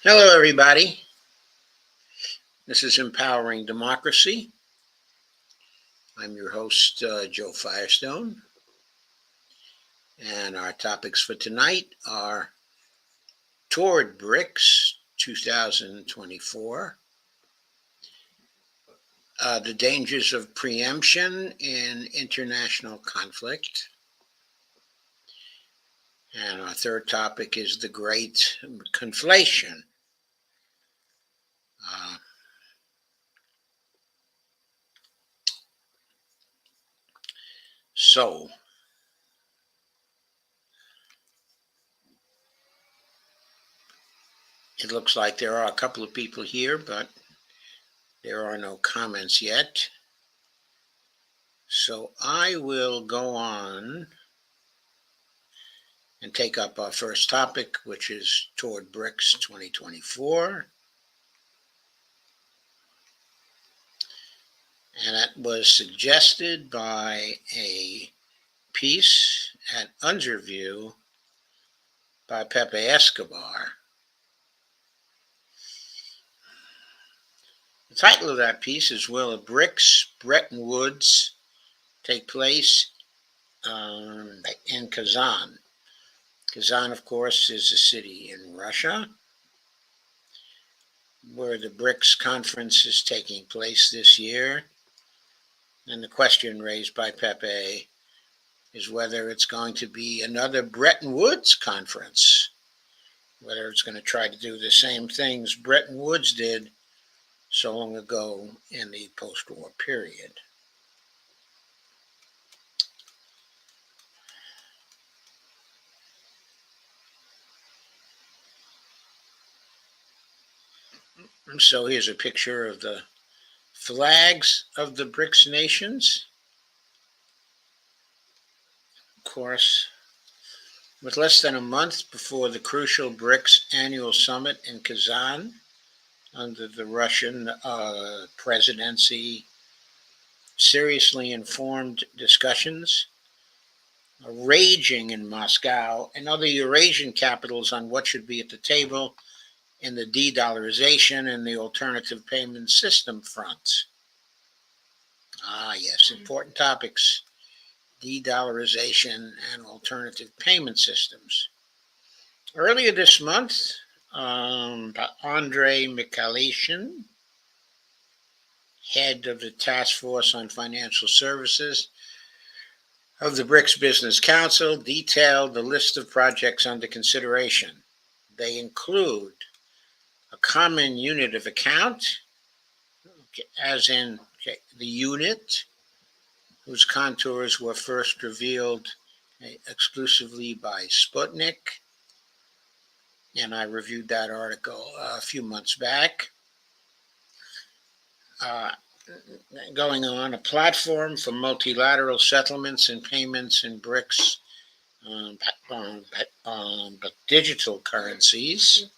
Hello, everybody. This is Empowering Democracy. I'm your host, Joe Firestone. And our topics for tonight are Toward BRICS 2024, the dangers of preemption in international conflict, and our third topic is the Great Conflation. So, it looks like there are a couple of people here, but there are no comments yet. So I will go on and take up our first topic, which is Toward BRICS 2024. And that was suggested by a piece at Underview by Pepe Escobar. The title of that piece is Will a BRICS Bretton Woods Take Place in Kazan? Kazan, of course, is a city in Russia where the BRICS Conference is taking place this year. And the question raised by Pepe is whether it's going to be another Bretton Woods conference, whether it's going to try to do the same things Bretton Woods did so long ago in the post-war period. So here's a picture of the flags of the BRICS nations. Of course, with less than a month before the crucial BRICS annual summit in Kazan, under the Russian presidency, seriously informed discussions are raging in Moscow and other Eurasian capitals on what should be at the table in the de-dollarization and the alternative payment system front. Yes, important topics: de-dollarization and alternative payment systems. Earlier this month, Andrei Mikhailishyn, head of the Task Force on Financial Services of the BRICS Business Council, detailed the list of projects under consideration. They include a common unit of account, as in the unit, whose contours were first revealed exclusively by Sputnik, and I reviewed that article a few months back. Going on, a platform for multilateral settlements and payments in BRICS, but digital currencies,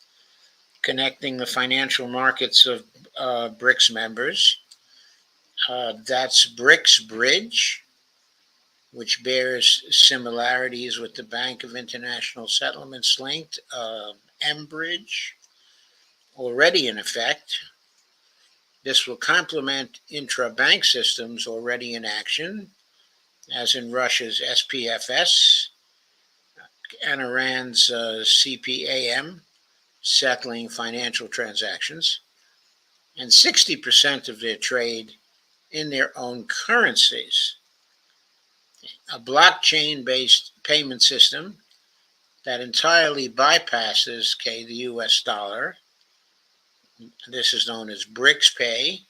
connecting the financial markets of BRICS members. That's BRICS Bridge, which bears similarities with the Bank of International Settlements linked MBridge, already in effect. This will complement intra-bank systems already in action, as in Russia's SPFS and Iran's CPAM, settling financial transactions, and 60% of their trade in their own currencies. A blockchain-based payment system that entirely bypasses the US dollar. This is known as BRICS Pay.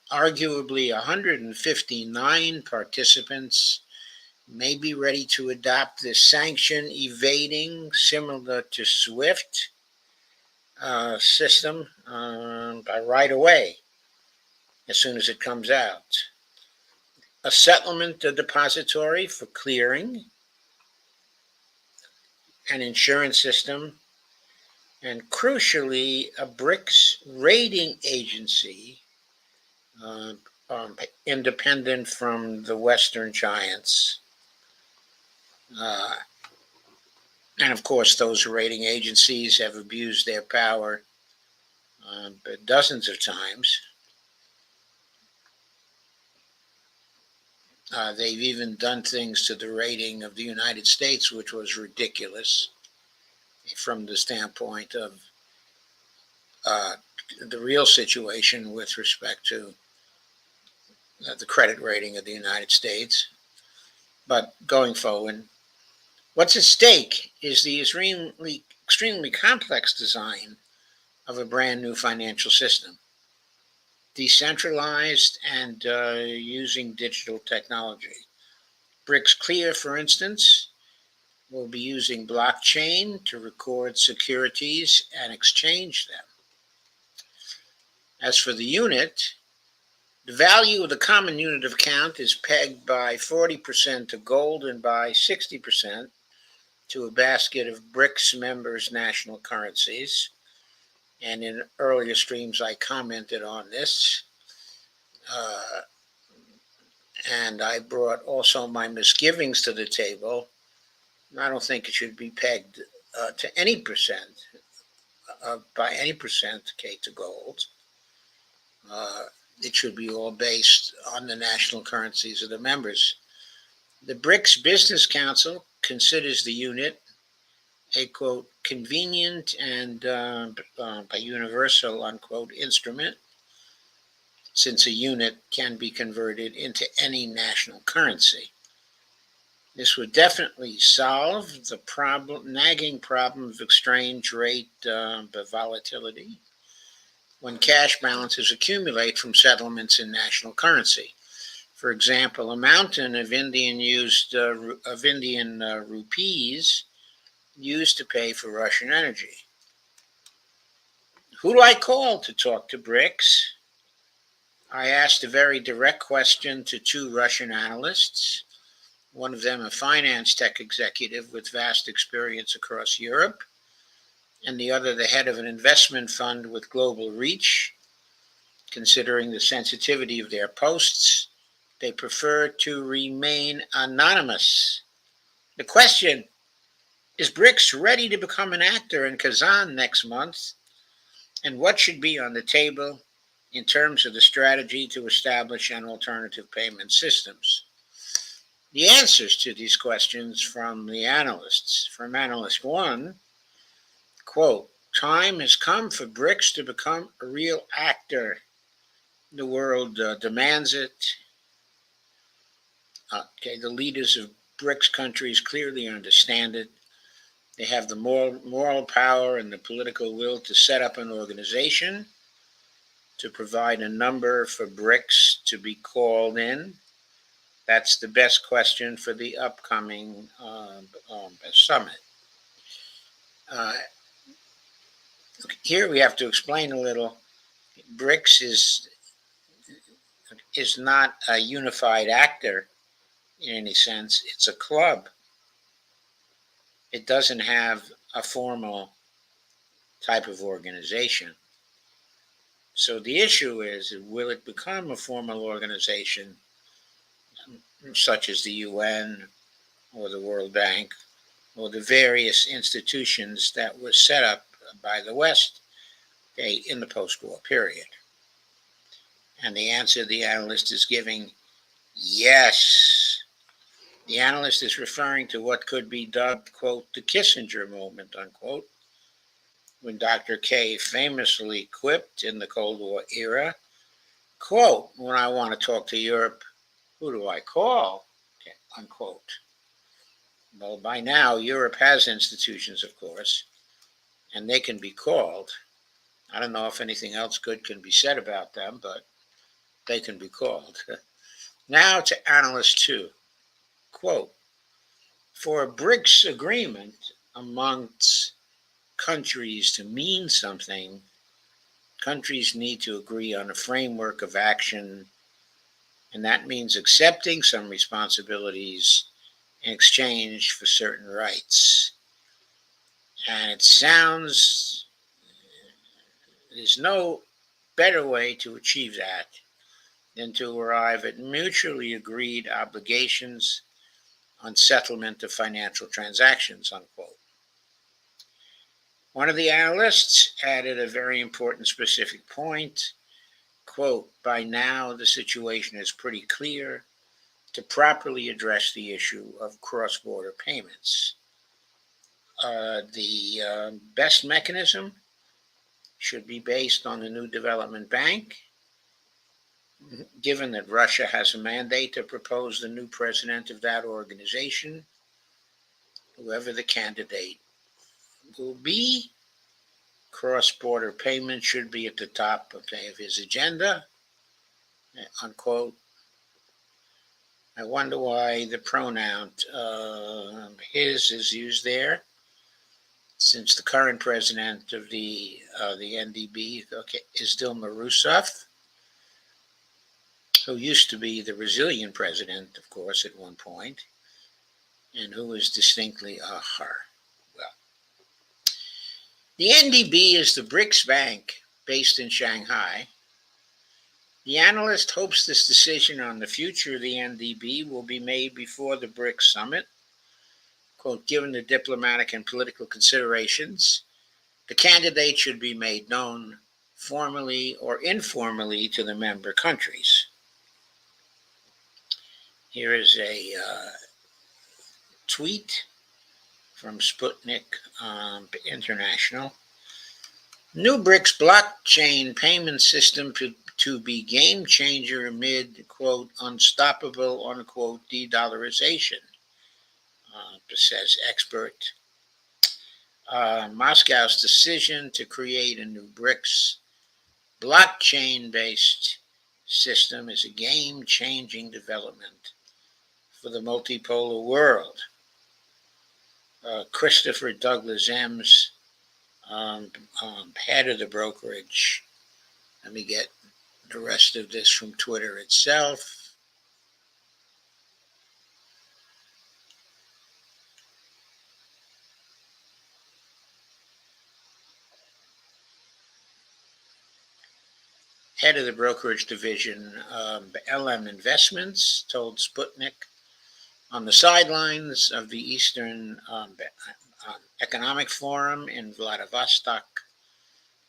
Arguably 159 participants may be ready to adopt this sanction evading, similar to SWIFT system by right away, as soon as it comes out. A settlement depository for clearing, an insurance system, and crucially, a BRICS rating agency independent from the Western giants. And of course, those rating agencies have abused their power dozens of times. They've even done things to the rating of the United States, which was ridiculous from the standpoint of the real situation with respect to the credit rating of the United States. But going forward, what's at stake is the extremely complex design of a brand new financial system, decentralized and using digital technology. BRICS Clear, for instance, will be using blockchain to record securities and exchange them. As for the unit, the value of the common unit of account is pegged by 40% to gold and by 60% to a basket of BRICS members' national currencies. And in earlier streams, I commented on this. And I brought also my misgivings to the table. I don't think it should be pegged to any percent, by any percent to gold. It should be all based on the national currencies of the members. The BRICS Business Council considers the unit a, quote, convenient and a universal, unquote, instrument, since a unit can be converted into any national currency. This would definitely solve the nagging problem of exchange rate volatility when cash balances accumulate from settlements in national currency. For example, a mountain of Indian rupees used to pay for Russian energy. Who do I call to talk to BRICS? I asked a very direct question to two Russian analysts, one of them a finance tech executive with vast experience across Europe, and the other the head of an investment fund with global reach. Considering the sensitivity of their posts, they prefer to remain anonymous. The question, is BRICS ready to become an actor in Kazan next month? And what should be on the table in terms of the strategy to establish an alternative payment systems? The answers to these questions from the analysts. From analyst one, quote, time has come for BRICS to become a real actor. The world demands it. The leaders of BRICS countries clearly understand it. They have the moral power and the political will to set up an organization, to provide a number for BRICS to be called in. That's the best question for the upcoming summit. Here we have to explain a little. BRICS is not a unified actor in any sense. It's a club. It doesn't have a formal type of organization. So the issue is, will it become a formal organization such as the UN or the World Bank or the various institutions that were set up by the West in the post-war period? And the answer the analyst is giving, yes. The analyst is referring to what could be dubbed, quote, the Kissinger moment, unquote, when Dr. K famously quipped in the Cold War era, quote, when I want to talk to Europe, who do I call? Okay, unquote. Well, by now, Europe has institutions, of course, and they can be called. I don't know if anything else good can be said about them, but they can be called. Now to analyst two, quote, for a BRICS agreement amongst countries to mean something, countries need to agree on a framework of action, and that means accepting some responsibilities in exchange for certain rights. And it sounds there's no better way to achieve that than to arrive at mutually agreed obligations on settlement of financial transactions, unquote. One of the analysts added a very important specific point, quote, by now the situation is pretty clear to properly address the issue of cross-border payments. The best mechanism should be based on the new development bank, given that Russia has a mandate to propose the new president of that organization. Whoever the candidate will be, cross-border payment should be at the top of his agenda, unquote. I wonder why the pronoun his is used there, since the current president of the NDB is Dilma Rousseff, who used to be the Brazilian president, of course, at one point, and who is distinctly a her. Well, the NDB is the BRICS bank based in Shanghai. The analyst hopes this decision on the future of the NDB will be made before the BRICS summit. Quote, given the diplomatic and political considerations, the candidate should be made known formally or informally to the member countries. Here is a tweet from Sputnik International. New BRICS blockchain payment system to be game changer amid, quote, unstoppable, unquote, de-dollarization, says expert. Moscow's decision to create a new BRICS blockchain-based system is a game-changing development for the multipolar world. Christopher Douglas Ems, head of the brokerage. Let me get the rest of this from Twitter itself. Head of the brokerage division, LM Investments, told Sputnik on the sidelines of the Eastern Economic Forum in Vladivostok,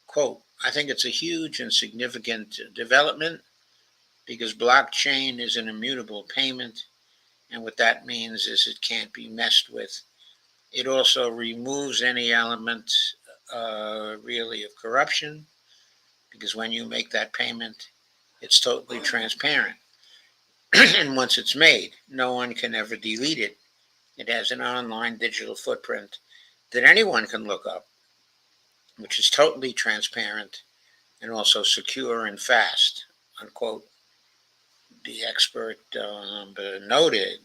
quote, I think it's a huge and significant development because blockchain is an immutable payment, and what that means is it can't be messed with. It also removes any element really of corruption, because when you make that payment, it's totally transparent. And once it's made, no one can ever delete it. It has an online digital footprint that anyone can look up, which is totally transparent and also secure and fast, unquote. The expert noted,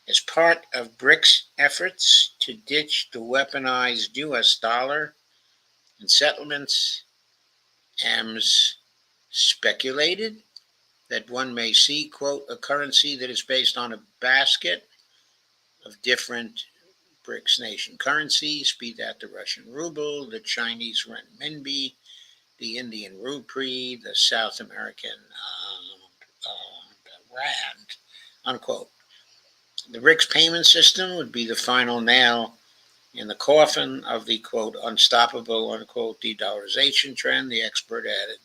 as part of BRICS efforts to ditch the weaponized US dollar in settlements, Ems speculated that one may see, quote, a currency that is based on a basket of different BRICS nation currencies, be that the Russian ruble, the Chinese renminbi, the Indian rupee, the South American rand, unquote. The BRICS payment system would be the final nail in the coffin of the, quote, unstoppable, unquote, de-dollarization trend, the expert added.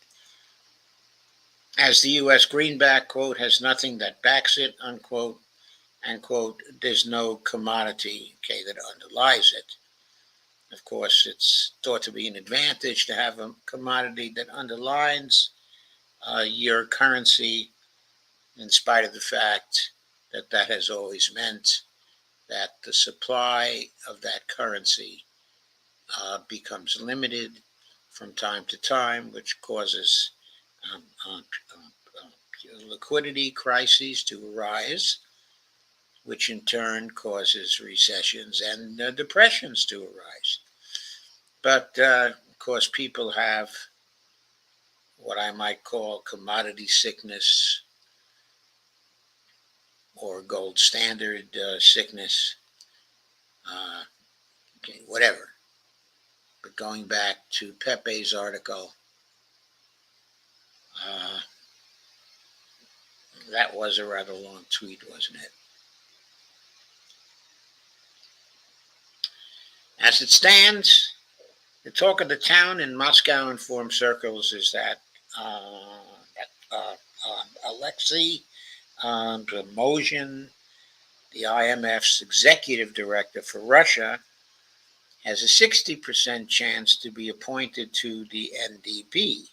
As the U.S. greenback, quote, has nothing that backs it, unquote, and, quote, there's no commodity, okay, that underlies it. Of course, it's thought to be an advantage to have a commodity that underlines your currency, in spite of the fact that that has always meant that the supply of that currency becomes limited from time to time, which causes liquidity crises to arise, which in turn causes recessions and depressions to arise. But, of course, people have what I might call commodity sickness or gold standard sickness, okay, whatever. But going back to Pepe's article, that was a rather long tweet, wasn't it? As it stands, The talk of the town in Moscow informed circles is that Alexei Prigozhin, the IMF's executive director for Russia, has a 60% chance to be appointed to the NDB.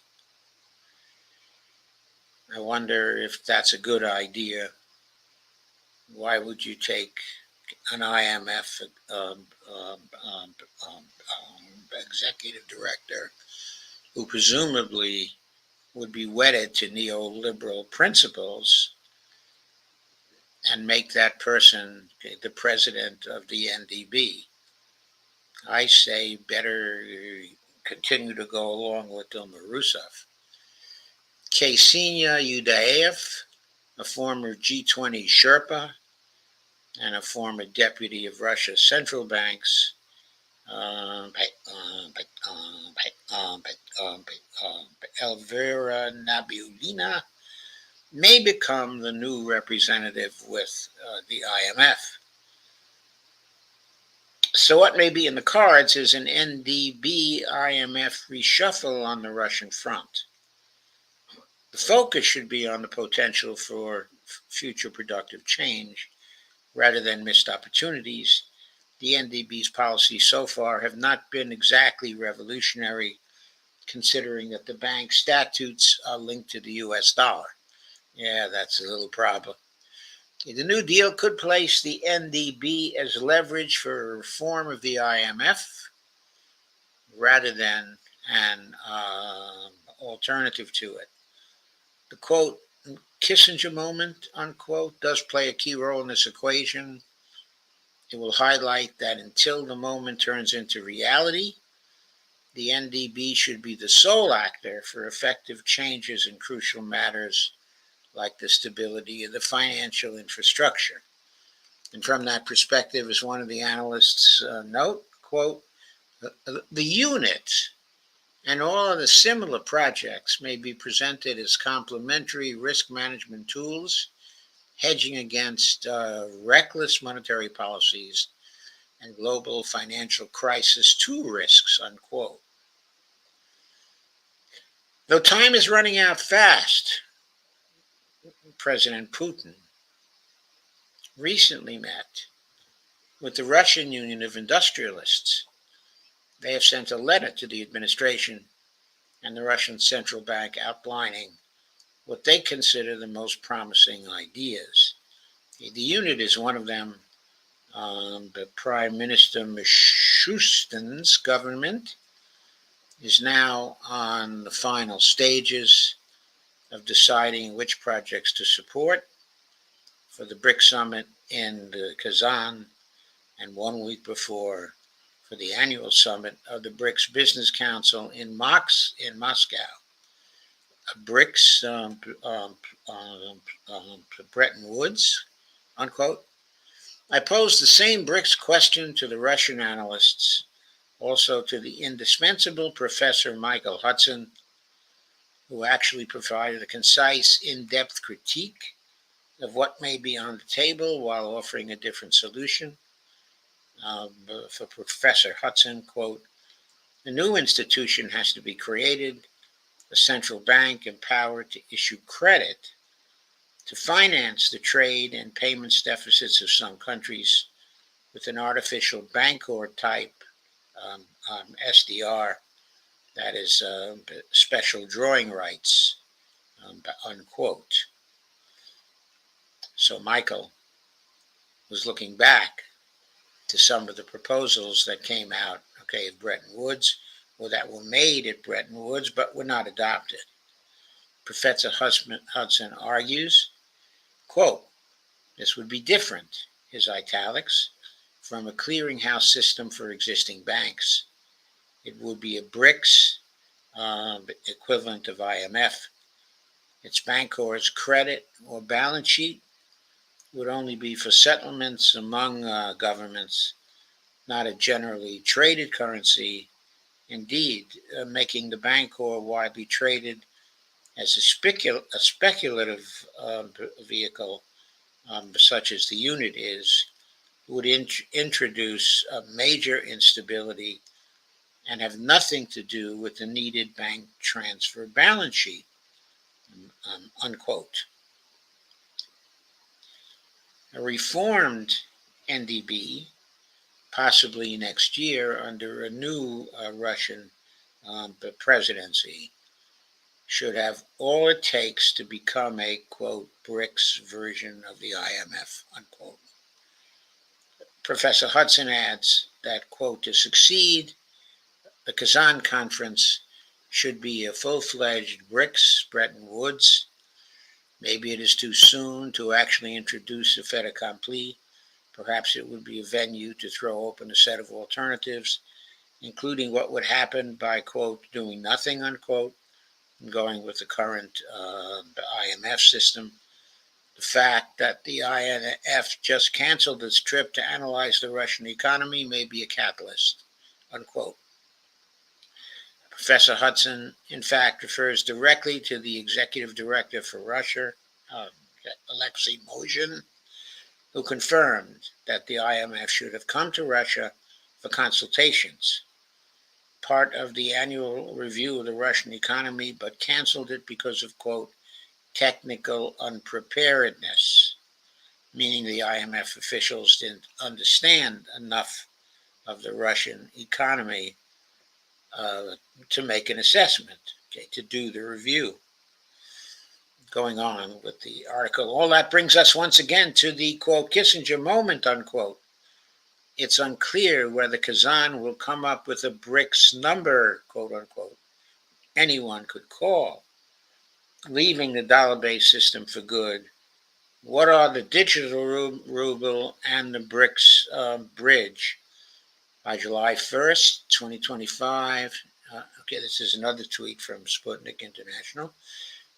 I wonder if that's a good idea. Why would you take an IMF executive director who presumably would be wedded to neoliberal principles and make that person the president of the NDB? I say better continue to go along with Dilma Rousseff. Ksenia Yudaev, a former G20 Sherpa and a former deputy of Russia's central banks, Elvira Nabiulina, may become the new representative with the IMF. So what may be in the cards is an NDB-IMF reshuffle on the Russian front. The focus should be on the potential for future productive change rather than missed opportunities. The NDB's policies so far have not been exactly revolutionary, considering that the bank statutes are linked to the US dollar. Yeah, that's a little problem. The New Deal could place the NDB as leverage for reform of the IMF rather than an alternative to it. The quote, Kissinger moment, unquote, does play a key role in this equation. It will highlight that until the moment turns into reality, the NDB should be the sole actor for effective changes in crucial matters like the stability of the financial infrastructure. And from that perspective, as one of the analysts note, quote, the unit and all of the similar projects may be presented as complementary risk management tools, hedging against reckless monetary policies and global financial crisis 2 risks, unquote. Though time is running out fast, President Putin recently met with the Russian Union of Industrialists. They have sent a letter to the administration and the Russian Central Bank outlining what they consider the most promising ideas. The unit is one of them. The Prime Minister Mishustin's government is now on the final stages of deciding which projects to support for the BRICS summit in Kazan, and 1 week before for the annual summit of the BRICS Business Council in Moscow. BRICS, Bretton Woods, unquote. I posed the same BRICS question to the Russian analysts, also to the indispensable Professor Michael Hudson, who actually provided a concise, in-depth critique of what may be on the table while offering a different solution. For Professor Hudson, quote, a new institution has to be created, a central bank empowered to issue credit to finance the trade and payments deficits of some countries with an artificial bancor type SDR, that is special drawing rights, unquote. So Michael was looking back to some of the proposals that came out, of Bretton Woods, or that were made at Bretton Woods, but were not adopted. Professor Hudson argues, quote, this would be different, his italics, from a clearinghouse system for existing banks. It would be a BRICS equivalent of IMF. Its bancor's credit or balance sheet would only be for settlements among governments, not a generally traded currency. Indeed, making the bancor widely traded as a speculative vehicle, such as the unit is, would introduce a major instability and have nothing to do with the needed bank transfer balance sheet, unquote. A reformed NDB, possibly next year under a new Russian presidency, should have all it takes to become a, quote, BRICS version of the IMF, unquote. Professor Hudson adds that, quote, to succeed, the Kazan Conference should be a full-fledged BRICS Bretton Woods. Maybe it is too soon to actually introduce a fait accompli. Perhaps it would be a venue to throw open a set of alternatives, including what would happen by, quote, doing nothing, unquote, and going with the current IMF system. The fact that the IMF just canceled its trip to analyze the Russian economy may be a catalyst, unquote. Professor Hudson, in fact, refers directly to the executive director for Russia, Alexei Mozhin, who confirmed that the IMF should have come to Russia for consultations, part of the annual review of the Russian economy, but canceled it because of, quote, technical unpreparedness, meaning the IMF officials didn't understand enough of the Russian economy to make an assessment, okay, to do the review. Going on with the article, all that brings us once again to the, quote, Kissinger moment, unquote. It's unclear whether Kazan will come up with a BRICS number, quote unquote, anyone could call, leaving the dollar-based system for good. What are the digital ruble and the BRICS bridge? By July 1st, 2025, okay, this is another tweet from Sputnik International.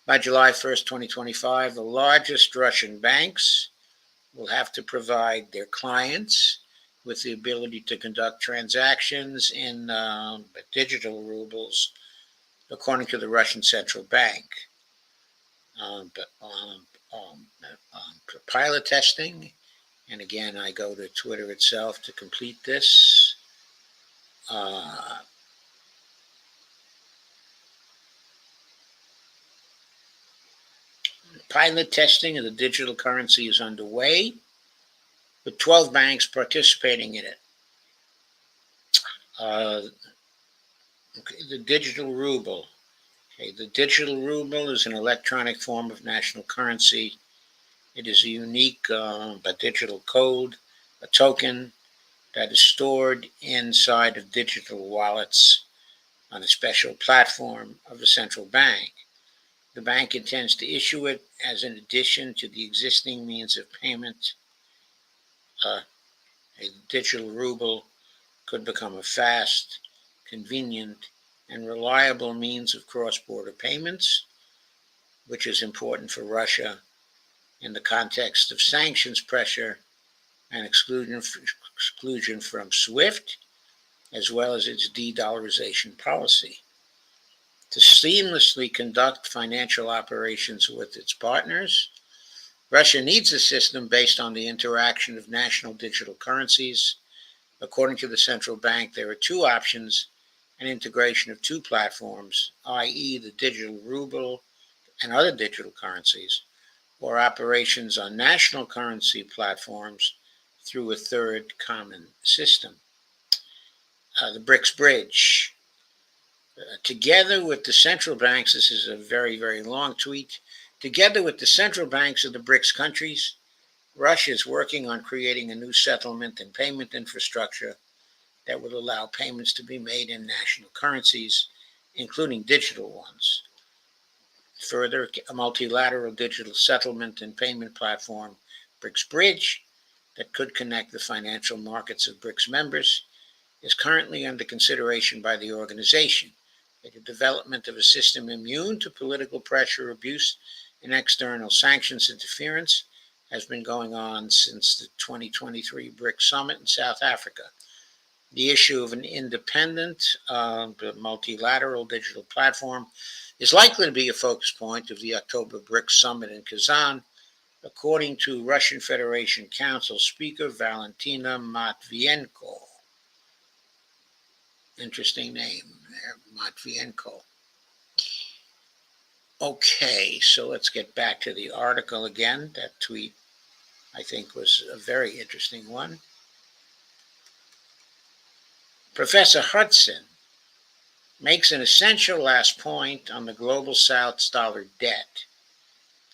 By July 1st, 2025, the largest Russian banks will have to provide their clients with the ability to conduct transactions in digital rubles, according to the Russian Central Bank. Pilot testing, and again, I go to Twitter itself to complete this. Pilot testing of the digital currency is underway, with 12 banks participating in it. The digital ruble. Okay, the digital ruble is an electronic form of national currency. It is a unique but digital code, a token that is stored inside of digital wallets on a special platform of the central bank. The bank intends to issue it as an addition to the existing means of payment. A digital ruble could become a fast, convenient, and reliable means of cross-border payments, which is important for Russia in the context of sanctions pressure and exclusion from SWIFT, as well as its de-dollarization policy. To seamlessly conduct financial operations with its partners, Russia needs a system based on the interaction of national digital currencies. According to the central bank, there are two options: an integration of two platforms, i.e. the digital ruble and other digital currencies, or operations on national currency platforms through a third common system. The BRICS bridge. Together with the central banks, this is a very, very long tweet, together with the central banks of the BRICS countries, Russia is working on creating a new settlement and payment infrastructure that would allow payments to be made in national currencies, including digital ones. Further, a multilateral digital settlement and payment platform, BRICS Bridge, that could connect the financial markets of BRICS members, is currently under consideration by the organization. The development of a system immune to political pressure, abuse, and external sanctions interference has been going on since the 2023 BRICS Summit in South Africa. The issue of an independent, multilateral digital platform is likely to be a focus point of the October BRICS Summit in Kazan, according to Russian Federation Council Speaker Valentina Matvienko. Interesting name there, Matvienko. Okay, so let's get back to the article again. That tweet, I think, was a very interesting one. Professor Hudson makes an essential last point on the global South's dollar debt.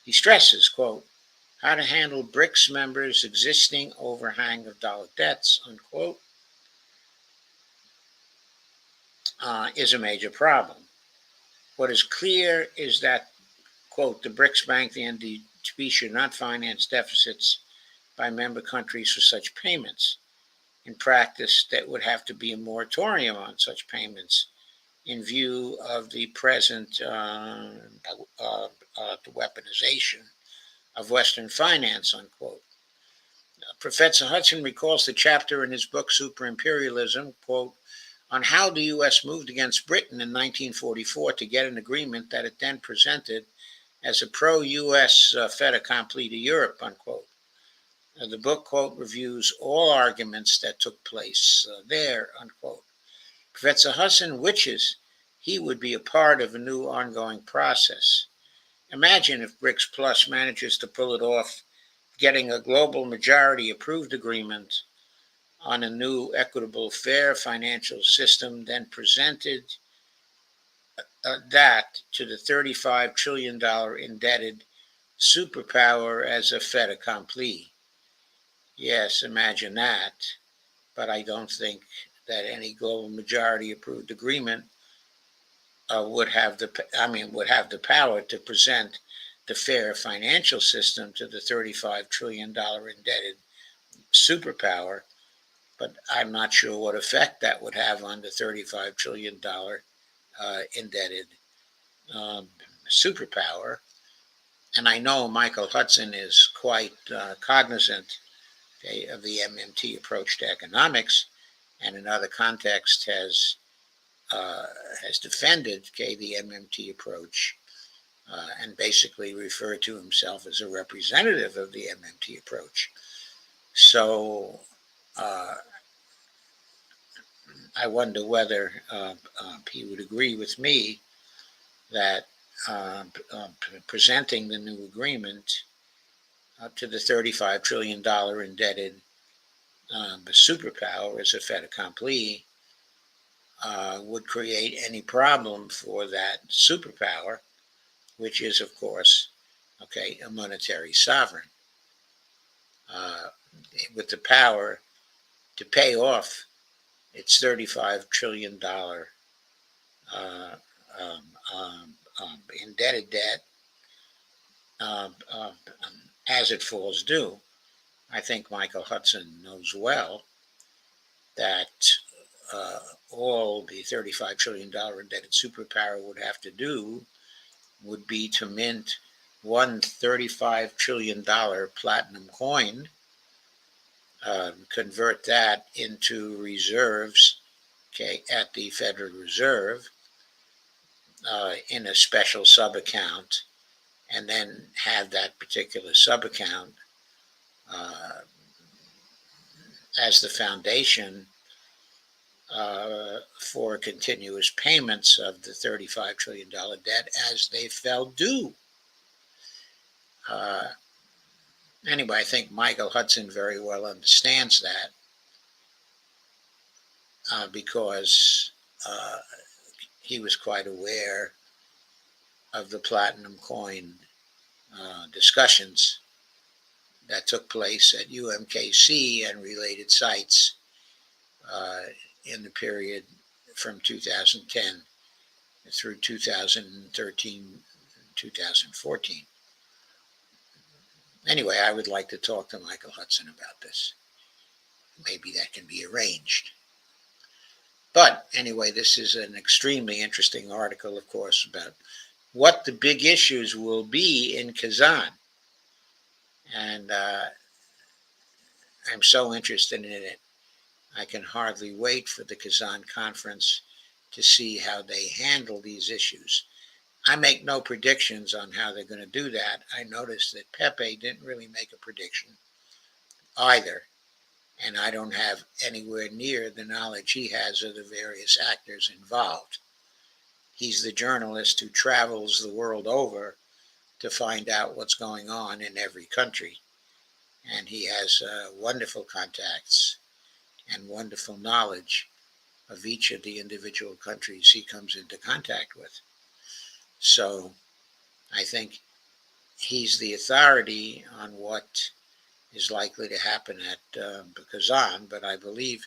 He stresses, quote, how to handle BRICS members' existing overhang of dollar debts, unquote, is a major problem. What is clear is that, quote, the BRICS Bank, the NDB, should not finance deficits by member countries for such payments. In practice, that would have to be a moratorium on such payments in view of the present weaponization of Western finance, unquote. Professor Hudson recalls the chapter in his book, Super Imperialism, quote, on how the U.S. moved against Britain in 1944 to get an agreement that it then presented as a pro-U.S. fait accompli to Europe, unquote. The book, quote, reviews all arguments that took place there, unquote. Professor Hudson wishes he would be a part of a new ongoing process. Imagine if BRICS Plus manages to pull it off, getting a global majority approved agreement on a new equitable, fair financial system, then presented that to the $35 trillion indebted superpower as a fait accompli. Yes, imagine that, but I don't think that any global majority approved agreement would have the power to present the fair financial system to the $35 trillion indebted superpower, but I'm not sure what effect that would have on the $35 trillion indebted superpower. And I know Michael Hudson is quite cognizant of the MMT approach to economics, and in other contexts has defended the MMT approach and basically referred to himself as a representative of the MMT approach. So I wonder whether he would agree with me that presenting the new agreement up to the $35 trillion indebted superpower as a fait accompli would create any problem for that superpower, which is, of course, a monetary sovereign with the power to pay off its $35 trillion indebted debt as it falls due. I think Michael Hudson knows well that all the $35 trillion indebted superpower would have to do would be to mint one $35 trillion platinum coin, convert that into reserves at the Federal Reserve in a special sub-account, and then have that particular sub-account as the foundation for continuous payments of the $35 trillion debt as they fell due. Anyway, I think Michael Hudson very well understands that because he was quite aware of the platinum coin discussions that took place at UMKC and related sites in the period from 2010 through 2013, 2014. Anyway, I would like to talk to Michael Hudson about this. Maybe that can be arranged. But anyway, this is an extremely interesting article, of course, about what the big issues will be in Kazan. And I'm so interested in it. I can hardly wait for the Kazan conference to see how they handle these issues. I make no predictions on how they're going to do that. I noticed that Pepe didn't really make a prediction either. and I don't have anywhere near the knowledge he has of the various actors involved. He's the journalist who travels the world over to find out what's going on in every country. And he has wonderful contacts and wonderful knowledge of each of the individual countries he comes into contact with. So I think he's the authority on what is likely to happen at Kazan, but I believe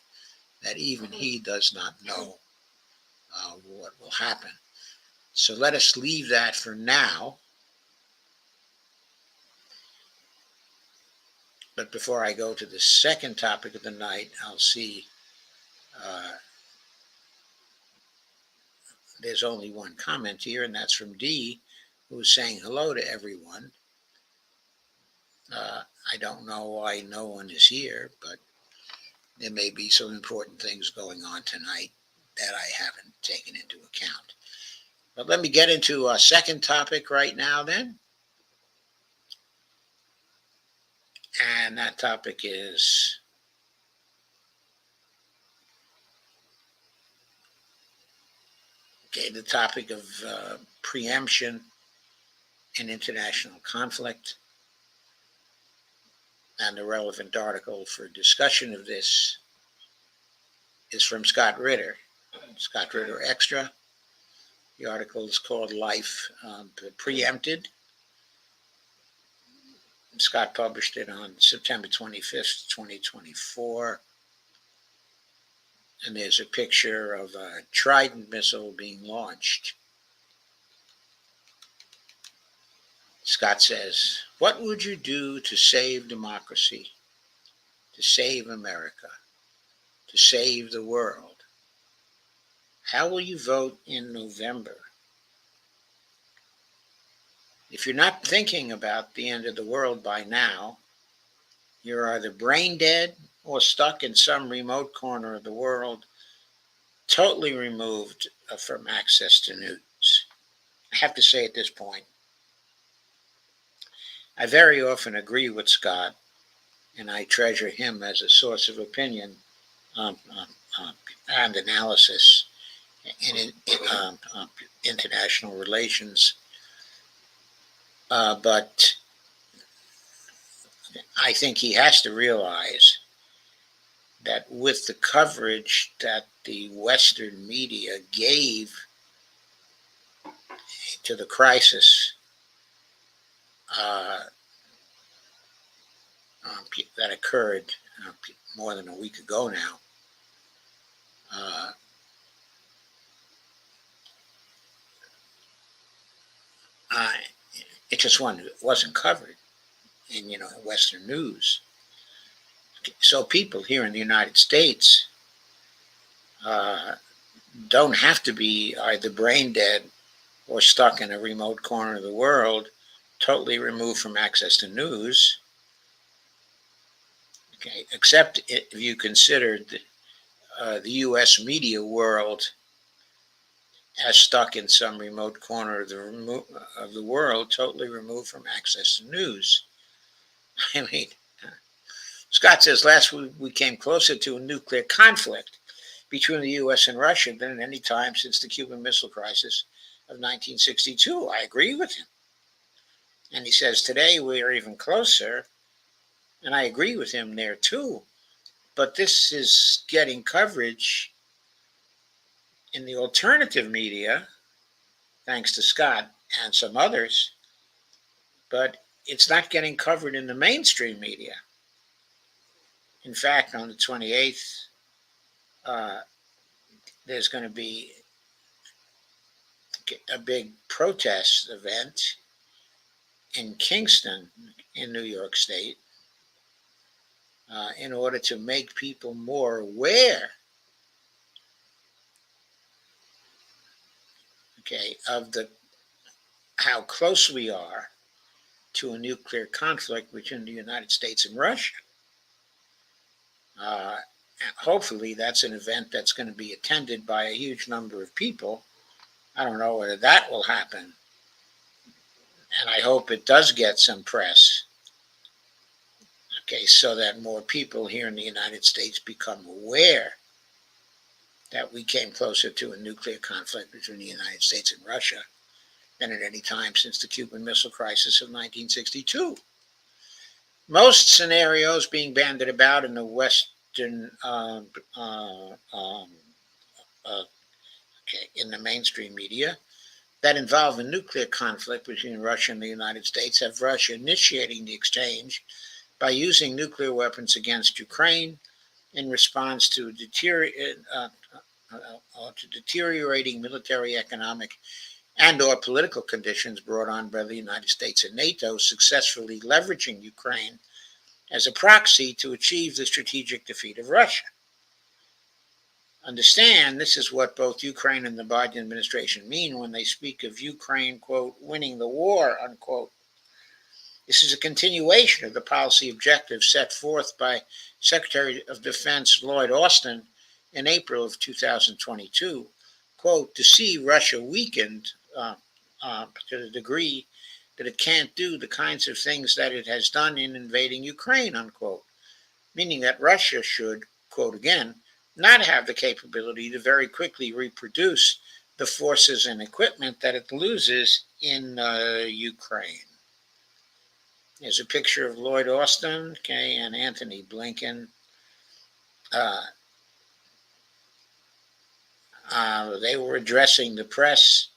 that even he does not know what will happen. So let us leave that for now. But before I go to the second topic of the night, I'll see there's only one comment here, and that's from Dee, who's saying hello to everyone. I don't know why no one is here, but there may be some important things going on tonight that I haven't taken into account. But let me get into a second topic right now then. And that topic is the topic of preemption in international conflict. And the relevant article for discussion of this is from Scott Ritter, Scott Ritter Extra. The article is called Life Preempted. Scott published it on September 25th, 2024. And there's a picture of a Trident missile being launched. Scott says, "What would you do to save democracy, to save America, to save the world? How will you vote in November? If you're not thinking about the end of the world by now, you're either brain dead or stuck in some remote corner of the world, totally removed from access to news." I have to say at this point, I very often agree with Scott, and I treasure him as a source of opinion and analysis in international relations. But I think he has to realize that with the coverage that the Western media gave to the crisis that occurred more than a week ago now, it just wasn't covered in Western news. So people here in the United States don't have to be either brain dead or stuck in a remote corner of the world, totally removed from access to news. Okay, except if you considered the U.S. media world as stuck in some remote corner of the world, totally removed from access to news. I mean, Scott says last week we came closer to a nuclear conflict between the U.S. and Russia than at any time since the Cuban Missile Crisis of 1962. I agree with him. And he says today we are even closer, and I agree with him there too. But this is getting coverage in the alternative media, thanks to Scott and some others, but it's not getting covered in the mainstream media. In fact, on the 28th, there's going to be a big protest event in Kingston, in New York State, in order to make people more aware, of how close we are to a nuclear conflict between the United States and Russia. Hopefully, that's an event that's going to be attended by a huge number of people. I don't know whether that will happen, and I hope it does get some press. Okay, so that more people here in the United States become aware that we came closer to a nuclear conflict between the United States and Russia than at any time since the Cuban Missile Crisis of 1962. Most scenarios being bandied about in the Western, in the mainstream media that involve a nuclear conflict between Russia and the United States have Russia initiating the exchange by using nuclear weapons against Ukraine in response to deteriorating military, economic, and or political conditions brought on by the United States and NATO, successfully leveraging Ukraine as a proxy to achieve the strategic defeat of Russia. Understand, this is what both Ukraine and the Biden administration mean when they speak of Ukraine, quote, winning the war, unquote. This is a continuation of the policy objectives set forth by Secretary of Defense Lloyd Austin in April of 2022, quote, to see Russia weakened to the degree that it can't do the kinds of things that it has done in invading Ukraine, unquote, meaning that Russia should, quote again, not have the capability to very quickly reproduce the forces and equipment that it loses in Ukraine. There's a picture of Lloyd Austin, okay, and Antony Blinken. They were addressing the press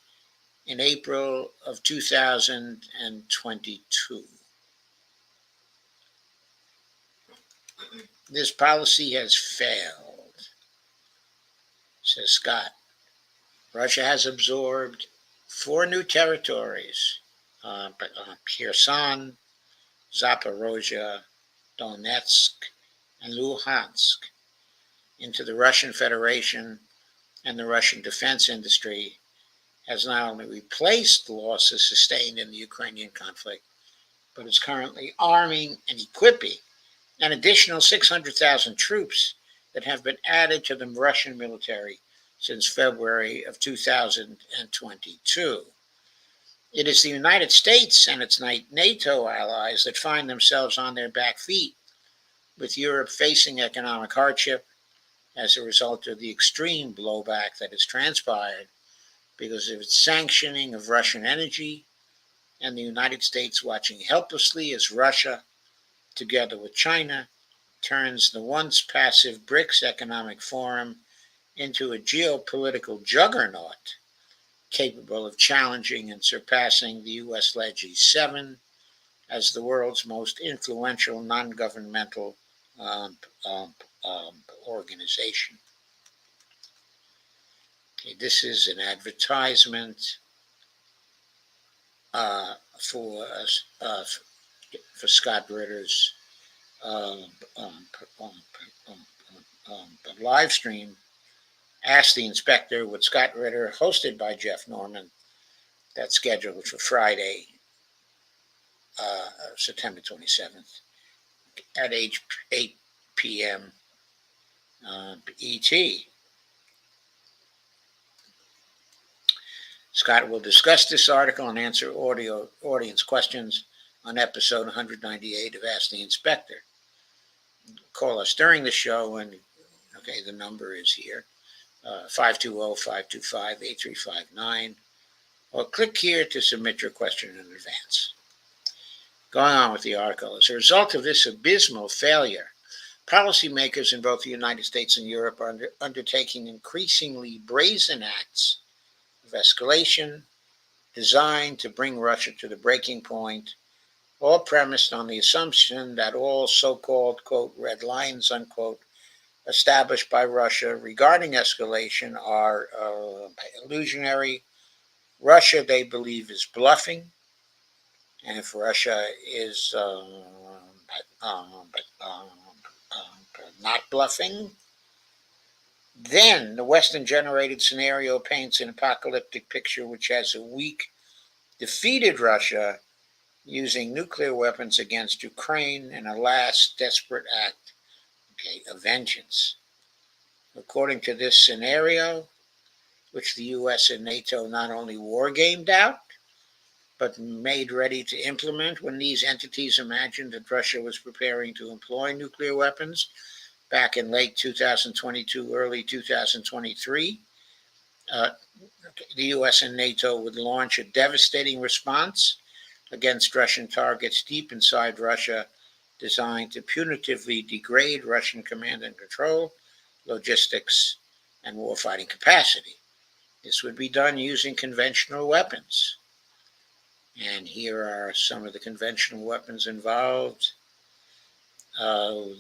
in April of 2022. This policy has failed, says Scott. Russia has absorbed 4 new territories, Kherson, Zaporozhye, Donetsk, and Luhansk, into the Russian Federation, and the Russian defense industry has not only replaced losses sustained in the Ukrainian conflict, but is currently arming and equipping an additional 600,000 troops that have been added to the Russian military since February of 2022. It is the United States and its NATO allies that find themselves on their back feet, with Europe facing economic hardship as a result of the extreme blowback that has transpired because of its sanctioning of Russian energy, and the United States watching helplessly as Russia, together with China, turns the once passive BRICS Economic Forum into a geopolitical juggernaut capable of challenging and surpassing the US-led G7 as the world's most influential non-governmental organization. Okay, this is an advertisement for Scott Ritter's live stream, Ask the Inspector with Scott Ritter, hosted by Jeff Norman. That's scheduled for Friday, September 27th at 8 p.m. ET. Scott will discuss this article and answer audience questions on episode 198 of Ask the Inspector. Call us during the show, and the number is here, 520-525-8359, or click here to submit your question in advance. Going on with the article, as a result of this abysmal failure, policymakers in both the United States and Europe are undertaking increasingly brazen acts of escalation designed to bring Russia to the breaking point, all premised on the assumption that all so-called, quote, red lines, unquote, established by Russia regarding escalation are illusionary. Russia, they believe, is bluffing. And if Russia is not bluffing, then the Western-generated scenario paints an apocalyptic picture which has a weak, defeated Russia using nuclear weapons against Ukraine in a last desperate act of vengeance. According to this scenario, which the US and NATO not only wargamed out, but made ready to implement when these entities imagined that Russia was preparing to employ nuclear weapons back in late 2022, early 2023. The US and NATO would launch a devastating response against Russian targets deep inside Russia, designed to punitively degrade Russian command and control, logistics, and warfighting capacity. This would be done using conventional weapons. And here are some of the conventional weapons involved.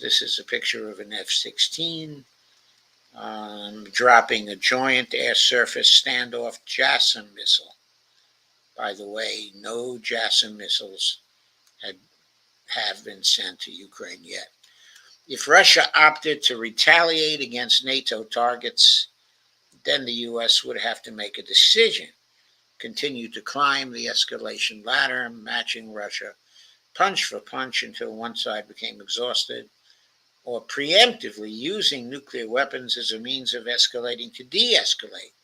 This is a picture of an F-16 dropping a joint air-surface standoff JASSM missile. By the way, no JASSM missiles have been sent to Ukraine yet. If Russia opted to retaliate against NATO targets, then the U.S. would have to make a decision: continue to climb the escalation ladder, matching Russia punch for punch until one side became exhausted, or preemptively using nuclear weapons as a means of escalating to de-escalate,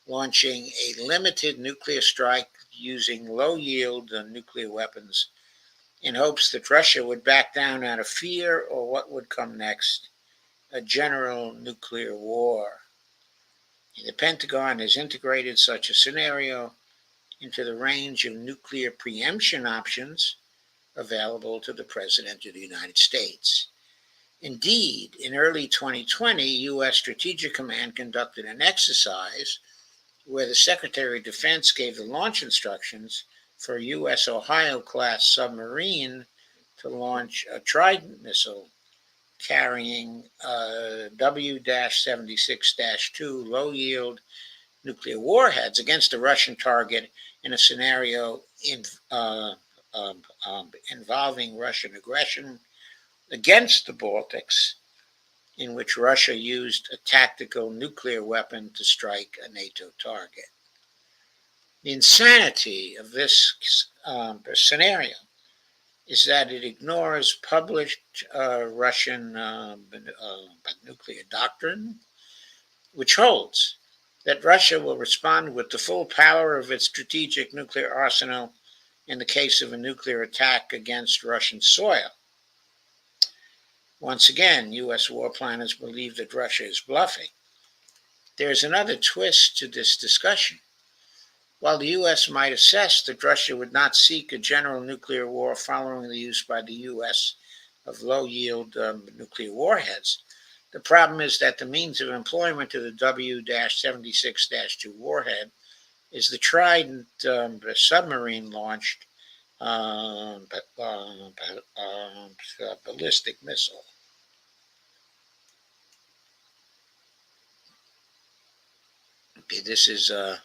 launching a limited nuclear strike using low-yield nuclear weapons in hopes that Russia would back down out of fear, or what would come next, a general nuclear war. The Pentagon has integrated such a scenario into the range of nuclear preemption options available to the President of the United States. Indeed, in early 2020, U.S. Strategic Command conducted an exercise where the Secretary of Defense gave the launch instructions for a U.S. Ohio-class submarine to launch a Trident missile carrying W-76-2 low-yield nuclear warheads against a Russian target in a scenario involving Russian aggression against the Baltics, in which Russia used a tactical nuclear weapon to strike a NATO target. The insanity of this scenario is that it ignores published Russian nuclear doctrine, which holds that Russia will respond with the full power of its strategic nuclear arsenal in the case of a nuclear attack against Russian soil. Once again, U.S. war planners believe that Russia is bluffing. There is another twist to this discussion. While the U.S. might assess that Russia would not seek a general nuclear war following the use by the U.S. of low-yield nuclear warheads, the problem is that the means of employment of the W-76-2 warhead is the Trident submarine launched ballistic missile. Okay, this is, I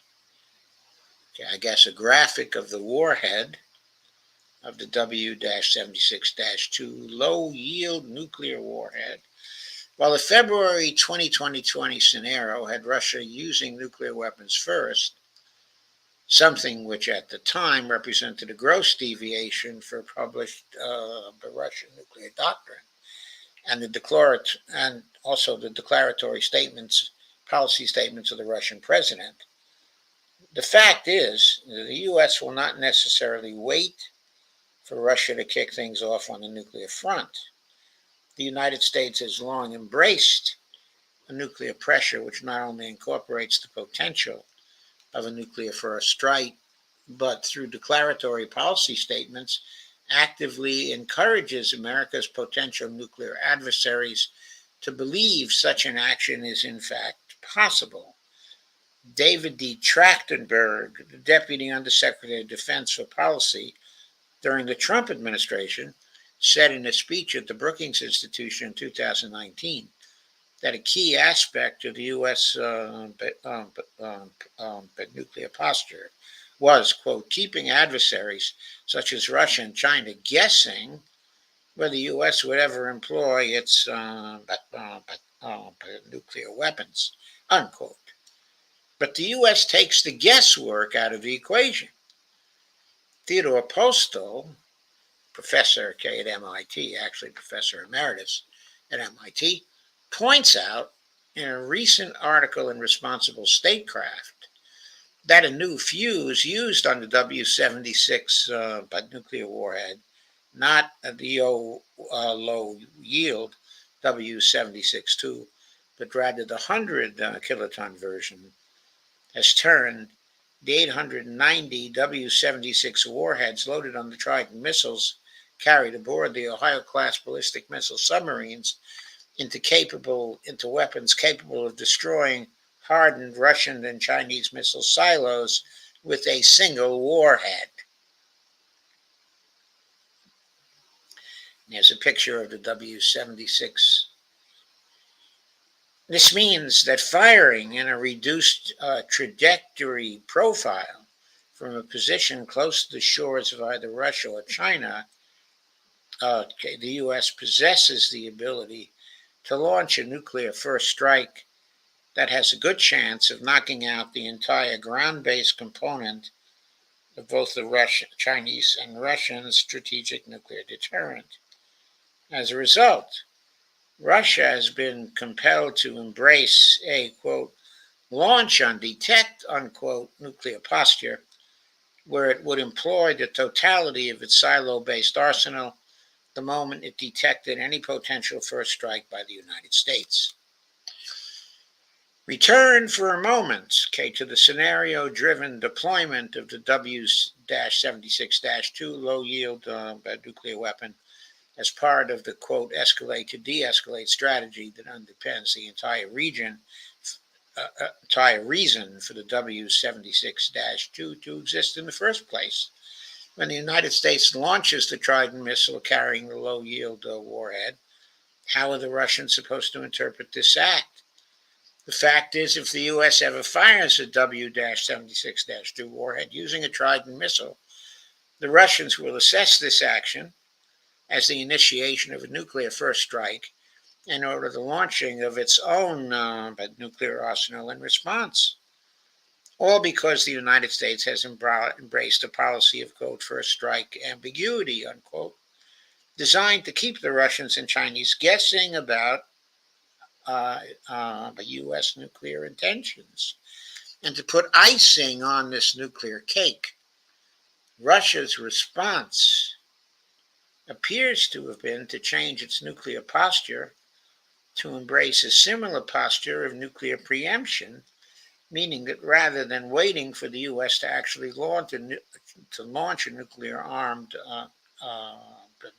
guess, a graphic of the warhead of the W-76-2 low-yield nuclear warhead. While the February 2020 scenario had Russia using nuclear weapons first, something which at the time represented a gross deviation for published Russian nuclear doctrine, and also the declaratory statements, policy statements of the Russian president. The fact is, the U.S. will not necessarily wait for Russia to kick things off on the nuclear front. The United States has long embraced a nuclear pressure which not only incorporates the potential of a nuclear first strike, but through declaratory policy statements, actively encourages America's potential nuclear adversaries to believe such an action is in fact possible. David D. Trachtenberg, the Deputy Undersecretary of Defense for Policy during the Trump administration, said in a speech at the Brookings Institution in 2019 that a key aspect of the U.S. Nuclear posture was, quote, keeping adversaries such as Russia and China guessing whether the U.S. would ever employ its nuclear weapons, unquote. But the U.S. takes the guesswork out of the equation. Theodore Postal, professor at MIT, actually professor emeritus at MIT, points out in a recent article in Responsible Statecraft that a new fuse used on the W-76 nuclear warhead, not the low yield W-76-2, but rather the 100 kiloton version, has turned the 890 W-76 warheads loaded on the Trident missiles carried aboard the Ohio-class ballistic missile submarines into weapons capable of destroying hardened Russian and Chinese missile silos with a single warhead. There's a picture of the W-76. This means that firing in a reduced trajectory profile from a position close to the shores of either Russia or China, the U.S. possesses the ability to launch a nuclear first strike that has a good chance of knocking out the entire ground-based component of both the Chinese and Russian strategic nuclear deterrent. As a result, Russia has been compelled to embrace a, quote, launch on detect, unquote, nuclear posture, where it would employ the totality of its silo-based arsenal the moment it detected any potential first strike by the United States. Return for a moment, to the scenario-driven deployment of the W-76-2 low-yield nuclear weapon as part of the, quote, escalate to de-escalate strategy that underpins the entire reason for the W-76-2 to exist in the first place. When the United States launches the Trident missile carrying the low-yield warhead, how are the Russians supposed to interpret this act? The fact is, if the U.S. ever fires a W-76-2 warhead using a Trident missile, the Russians will assess this action as the initiation of a nuclear first strike and order the launching of its own nuclear arsenal in response. All because the United States has embraced a policy of, quote, first strike ambiguity, unquote, designed to keep the Russians and Chinese guessing about U.S. nuclear intentions and to put icing on this nuclear cake. Russia's response appears to have been to change its nuclear posture to embrace a similar posture of nuclear preemption, meaning that rather than waiting for the U.S. to actually launch a nuclear-armed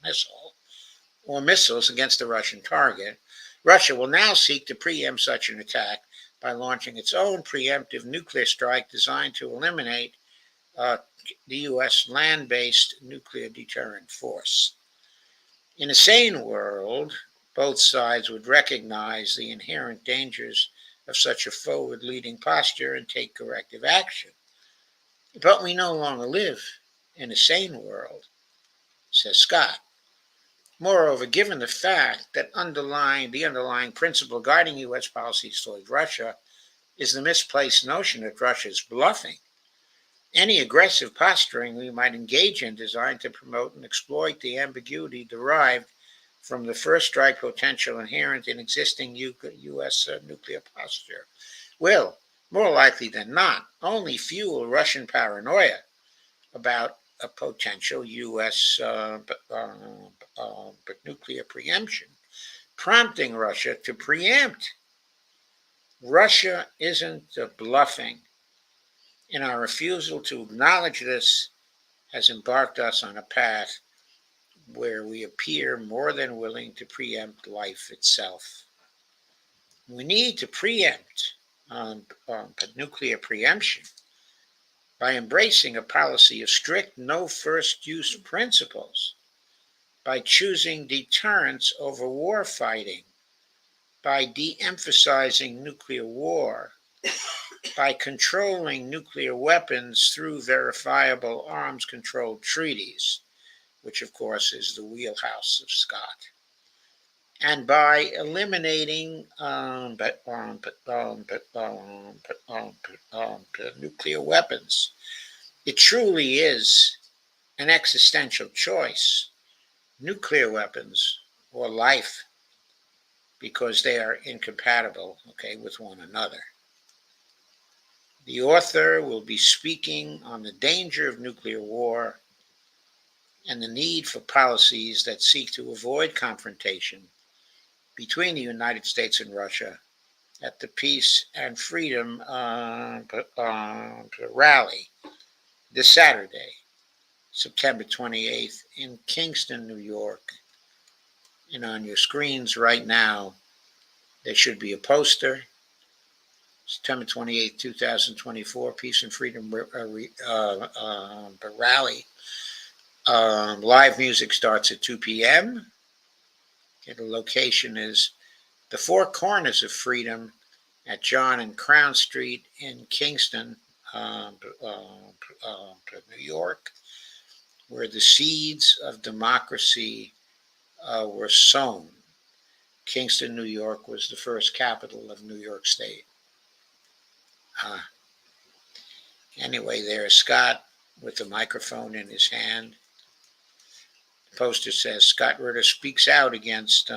missile or missiles against a Russian target, Russia will now seek to preempt such an attack by launching its own preemptive nuclear strike designed to eliminate the U.S. land-based nuclear deterrent force. In a sane world, both sides would recognize the inherent dangers of such a forward-leading posture and take corrective action. But we no longer live in a sane world, says Scott. Moreover, given the fact that the underlying principle guiding U.S. policies toward Russia is the misplaced notion that Russia is bluffing, any aggressive posturing we might engage in designed to promote and exploit the ambiguity derived from the first strike potential inherent in existing U.S. nuclear posture will, more likely than not, only fuel Russian paranoia about a potential U.S. Nuclear preemption, prompting Russia to preempt. Russia isn't bluffing, and our refusal to acknowledge this has embarked us on a path where we appear more than willing to preempt life itself. We need to preempt nuclear preemption by embracing a policy of strict no first use principles, by choosing deterrence over war fighting, by de-emphasizing nuclear war, by controlling nuclear weapons through verifiable arms control treaties, which of course is the wheelhouse of Scott, and by eliminating nuclear weapons. It truly is an existential choice, nuclear weapons or life, because they are incompatible, with one another. The author will be speaking on the danger of nuclear war and the need for policies that seek to avoid confrontation between the United States and Russia at the Peace and Freedom rally this Saturday, September 28th, in Kingston, New York. And on your screens right now, there should be a poster. September 28th, 2024, Peace and Freedom rally. Live music starts at 2 p.m. Okay, the location is the Four Corners of Freedom at John and Crown Street in Kingston, New York, where the seeds of democracy were sown. Kingston, New York was the first capital of New York State. Anyway, there's Scott with the microphone in his hand. The poster says Scott Ritter speaks out against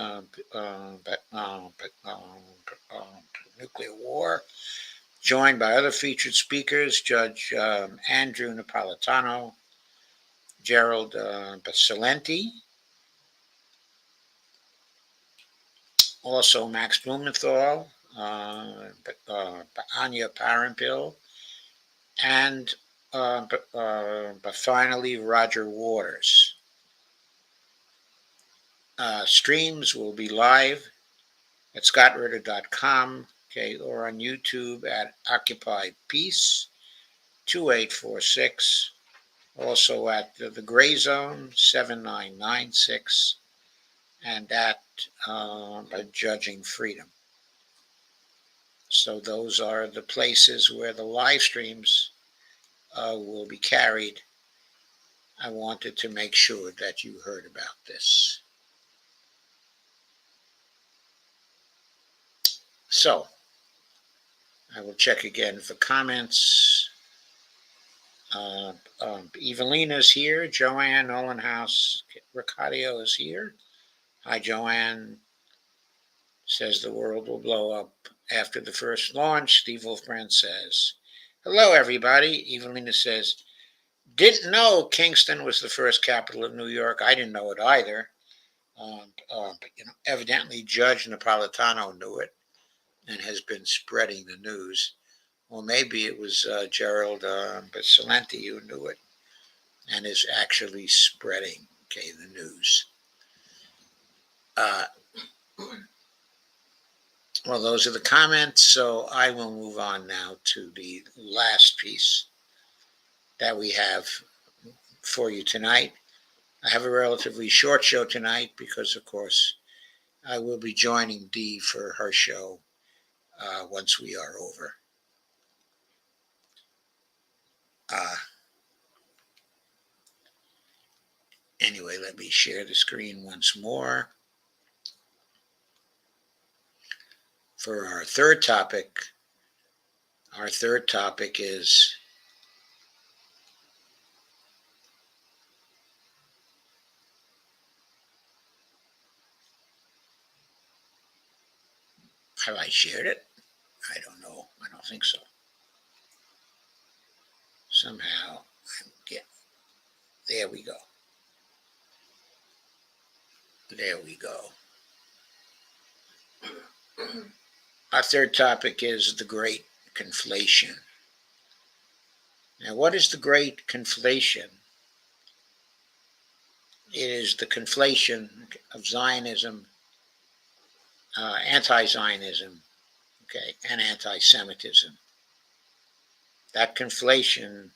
nuclear war, joined by other featured speakers, Judge Andrew Napolitano, Gerald Basilenti, also Max Blumenthal, Anya Parampil, and but finally Roger Waters. Streams will be live at scottritter.com, okay, or on YouTube at Occupy Peace 2846, also at the Gray Zone 7996, and at Judging Freedom. So those are the places where the live streams will be carried. I wanted to make sure that you heard about this. So I will check again for comments. Evelina's here. Joanne Nolenhouse Ricardio is here. Hi, Joanne. Says the world will blow up after the first launch. Steve Wolfbrand says, hello, everybody. Evelina says, didn't know Kingston was the first capital of New York. I didn't know it either. But, evidently Judge Napolitano knew it and has been spreading the news. Well, maybe it was Gerald Basilenti who knew it and is actually spreading, the news. Well, those are the comments, so I will move on now to the last piece that we have for you tonight. I have a relatively short show tonight because, of course, I will be joining Dee for her show once we are over. Anyway, let me share the screen once more. For our third topic is have I shared it? I don't know. I don't think so. Somehow, there we go. There we go. Our third topic is the Great Conflation. Now, what is the Great Conflation? It is the conflation of Zionism, anti-Zionism, and anti-Semitism. That conflation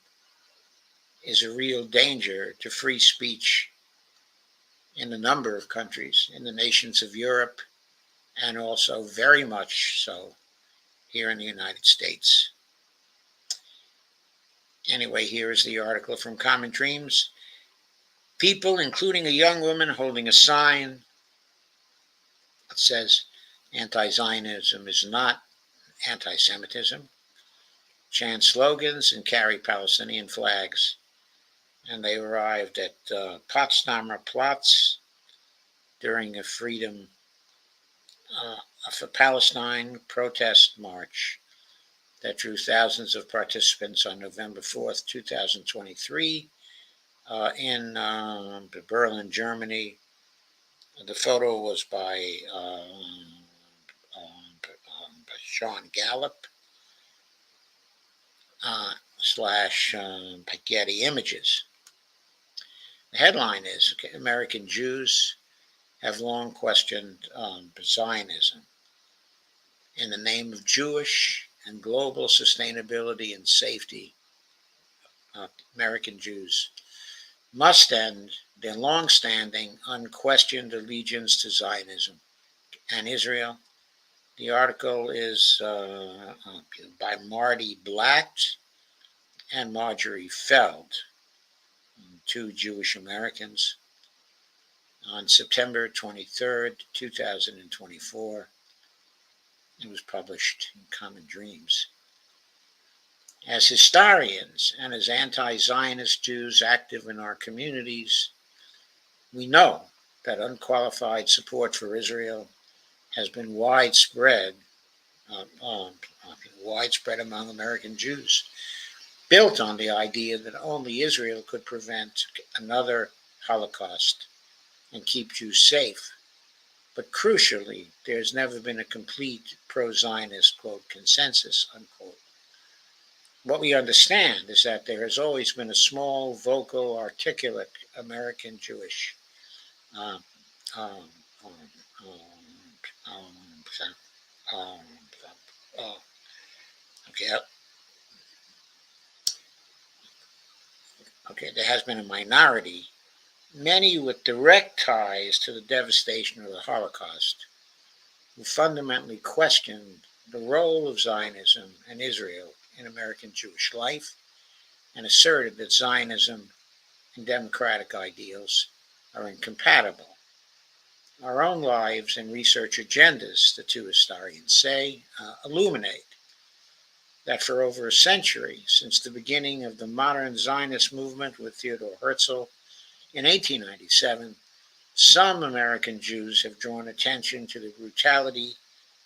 is a real danger to free speech in a number of countries, in the nations of Europe, and also very much so here in the United States. Anyway, here is the article from Common Dreams. People, including a young woman holding a sign that says anti-Zionism is not anti-Semitism, chant slogans and carry Palestinian flags. And they arrived at Potsdamer Platz during a Freedom for Palestine protest march that drew thousands of participants on November 4th, 2023, in Berlin, Germany. The photo was by Sean Gallup / Getty Images. The headline is, American Jews have long questioned Zionism. In the name of Jewish and global sustainability and safety, American Jews must end their long-standing, unquestioned allegiance to Zionism and Israel. The article is by Marty Blatt and Marjorie Feld, two Jewish Americans, on September 23rd, 2024. It was published in Common Dreams. As historians and as anti-Zionist Jews active in our communities, we know that unqualified support for Israel has been widespread among American Jews, built on the idea that only Israel could prevent another Holocaust and keep Jews safe. But crucially, there's never been a complete pro-Zionist, quote, consensus, unquote. What we understand is that there has always been a small, vocal, articulate American Jewish there has been a minority, many with direct ties to the devastation of the Holocaust, who fundamentally questioned the role of Zionism and Israel in American Jewish life and asserted that Zionism and democratic ideals are incompatible. Our own lives and research agendas, the two historians say, illuminate that for over a century, since the beginning of the modern Zionist movement with Theodor Herzl in 1897, some American Jews have drawn attention to the brutality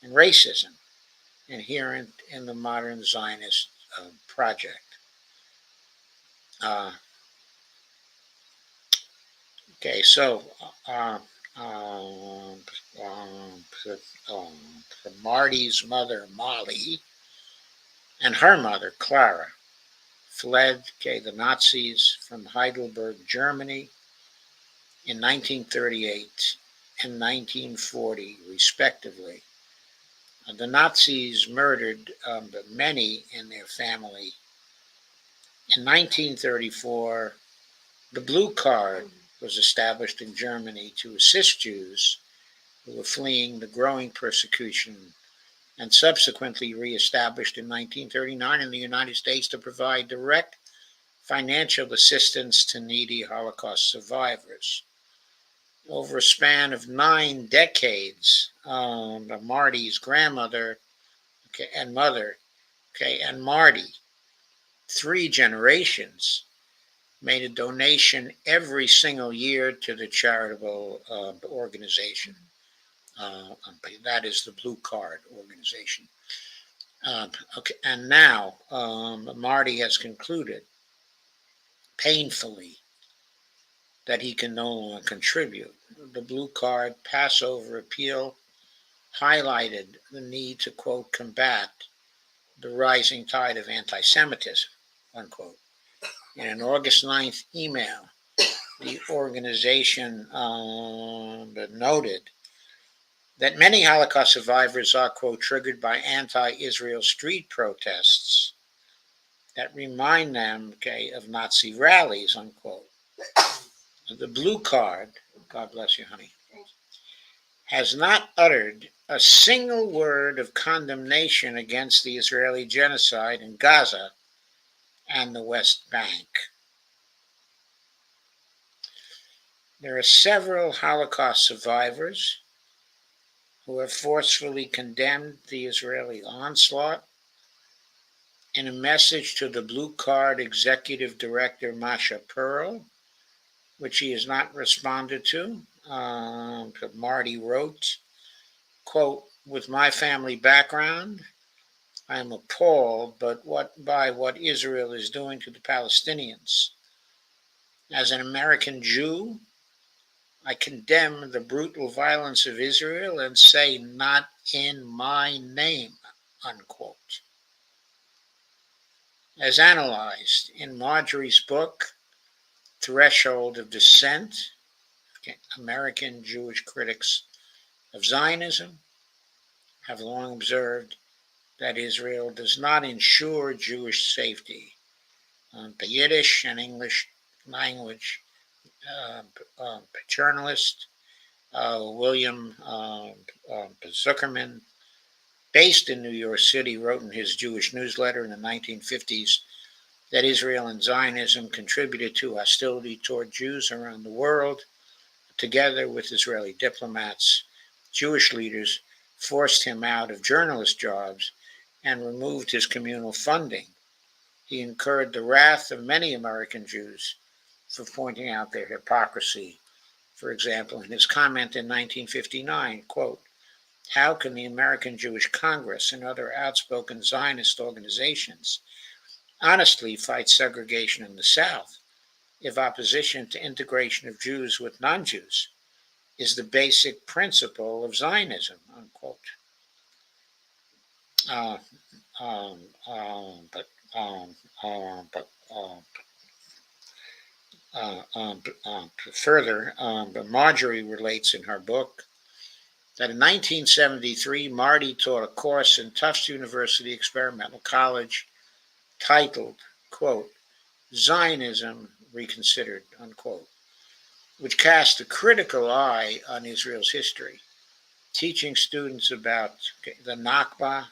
and racism inherent in the modern Zionist project. Marty's mother, Molly, and her mother, Clara, fled the Nazis from Heidelberg, Germany in 1938 and 1940, respectively. The Nazis murdered many in their family. In 1934, the Blue Card was established in Germany to assist Jews who were fleeing the growing persecution, and subsequently reestablished in 1939 in the United States to provide direct financial assistance to needy Holocaust survivors. Over a span of 9 decades, Marty's grandmother and mother, and Marty, 3 generations, made a donation every single year to the charitable organization. That is the Blue Card organization. And now Marty has concluded, painfully, that he can no longer contribute. The Blue Card Passover appeal highlighted the need to, quote, combat the rising tide of anti-Semitism, unquote. In an August 9th email, the organization noted that many Holocaust survivors are, quote, triggered by anti-Israel street protests that remind them, of Nazi rallies, unquote. The Blue Card, God bless you, honey, has not uttered a single word of condemnation against the Israeli genocide in Gaza and the West Bank. There are several Holocaust survivors who have forcefully condemned the Israeli onslaught. In a message to the Blue Card Executive Director Masha Pearl, which he has not responded to, Marty wrote, quote, with my family background, I am appalled by what Israel is doing to the Palestinians. As an American Jew, I condemn the brutal violence of Israel and say, not in my name, unquote. As analyzed in Marjorie's book, Threshold of Dissent, American Jewish critics of Zionism have long observed that Israel does not ensure Jewish safety. The Yiddish and English language journalist William Zuckerman, based in New York City, wrote in his Jewish newsletter in the 1950s that Israel and Zionism contributed to hostility toward Jews around the world. Together with Israeli diplomats, Jewish leaders forced him out of journalist jobs and removed his communal funding. He incurred the wrath of many American Jews for pointing out their hypocrisy. For example, in his comment in 1959, quote, "How can the American Jewish Congress and other outspoken Zionist organizations honestly fight segregation in the South if opposition to integration of Jews with non-Jews is the basic principle of Zionism," unquote. Further, Marjorie relates in her book that in 1973, Marty taught a course in Tufts University Experimental College titled, quote, "Zionism Reconsidered," unquote, which cast a critical eye on Israel's history, teaching students about the Nakba,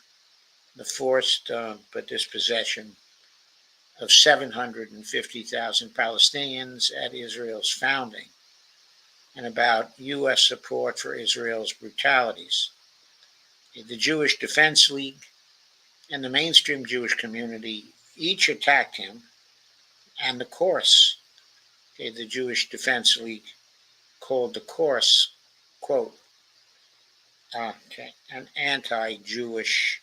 the forced dispossession of 750,000 Palestinians at Israel's founding, and about U.S. support for Israel's brutalities. The Jewish Defense League and the mainstream Jewish community each attacked him, and the course, the Jewish Defense League called the course, quote, an anti-Jewish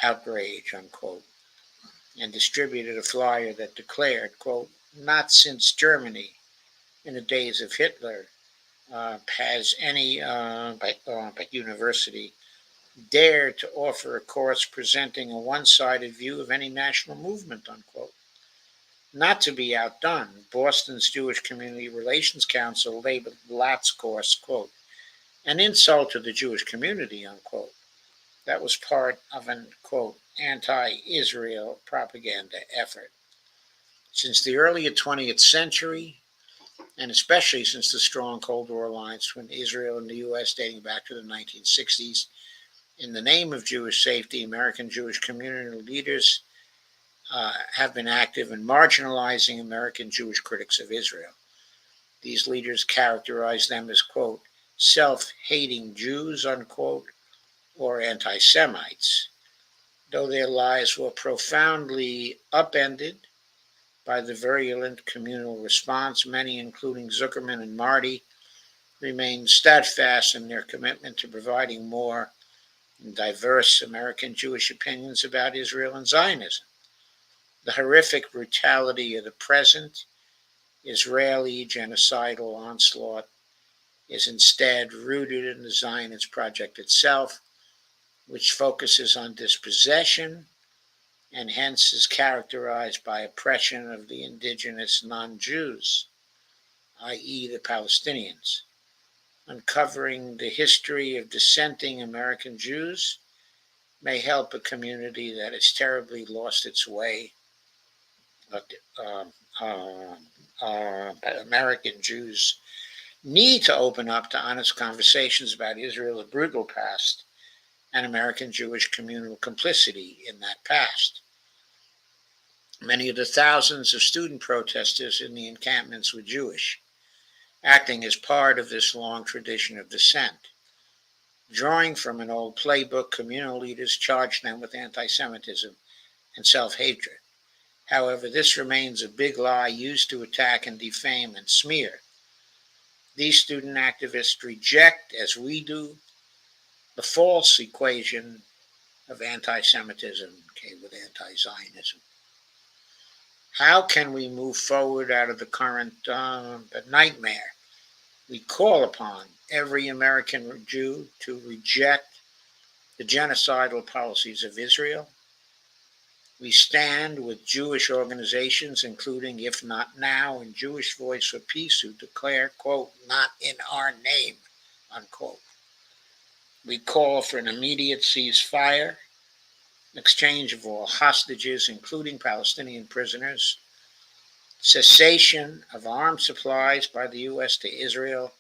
outrage, unquote, and distributed a flyer that declared, quote, "Not since Germany in the days of Hitler has any university dared to offer a course presenting a one-sided view of any national movement," unquote. Not to be outdone, Boston's Jewish Community Relations Council labeled Latt's course, quote, "an insult to the Jewish community," unquote. That was part of an, quote, anti-Israel propaganda effort. Since the early 20th century, and especially since the strong Cold War alliance between Israel and the U.S. dating back to the 1960s, in the name of Jewish safety, American Jewish community leaders have been active in marginalizing American Jewish critics of Israel. These leaders characterize them as, quote, "self-hating Jews," unquote, or anti-Semites, though their lives were profoundly upended by the virulent communal response. Many, including Zuckerman and Marty, remain steadfast in their commitment to providing more diverse American Jewish opinions about Israel and Zionism. The horrific brutality of the present Israeli genocidal onslaught is instead rooted in the Zionist project itself, which focuses on dispossession and hence is characterized by oppression of the indigenous non-Jews, i.e. the Palestinians. Uncovering the history of dissenting American Jews may help a community that has terribly lost its way. But American Jews need to open up to honest conversations about Israel's brutal past and American Jewish communal complicity in that past. Many of the thousands of student protesters in the encampments were Jewish, acting as part of this long tradition of dissent. Drawing from an old playbook, communal leaders charged them with anti-Semitism and self-hatred. However, this remains a big lie used to attack and defame and smear. These student activists reject, as we do, the false equation of anti-Semitism, okay, with anti-Zionism. How can we move forward out of the current nightmare? We call upon every American Jew to reject the genocidal policies of Israel. We stand with Jewish organizations, including If Not Now and Jewish Voice for Peace, who declare, quote, not in our name, unquote. We call for an immediate ceasefire, exchange of all hostages, including Palestinian prisoners, cessation of arms supplies by the U.S. to Israel,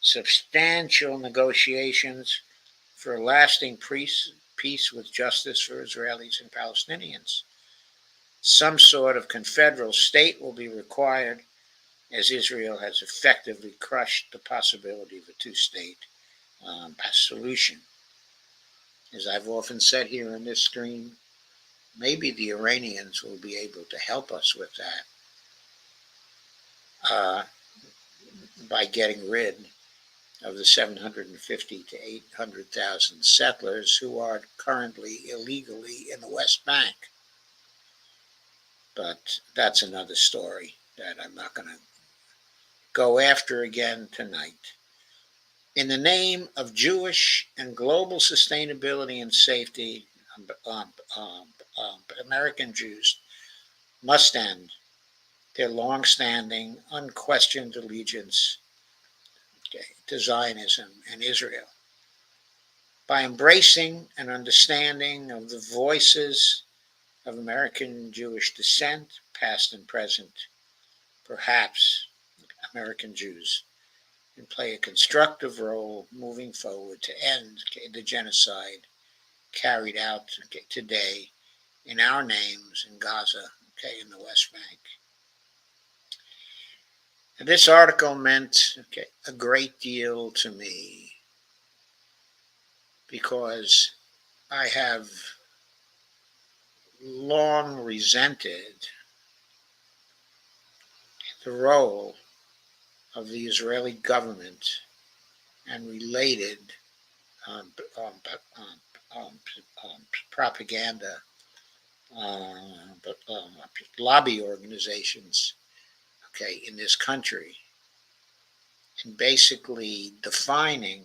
substantial negotiations for a lasting peace with justice for Israelis and Palestinians. Some sort of confederal state will be required, as Israel has effectively crushed the possibility of a two-state solution. As I've often said here in this stream, maybe the Iranians will be able to help us with that by getting rid of the 750 to 800,000 settlers who are currently illegally in the West Bank. But that's another story that I'm not going to go after again tonight. In the name of Jewish and global sustainability and safety, American Jews must end their long-standing, unquestioned allegiance to Zionism and Israel. By embracing an understanding of the voices of American Jewish descent, past and present, perhaps American Jews can play a constructive role moving forward to end the genocide carried out today in our names in Gaza, in the West Bank. And this article meant a great deal to me because I have long resented the role of the Israeli government and related propaganda lobby organizations in this country, in basically defining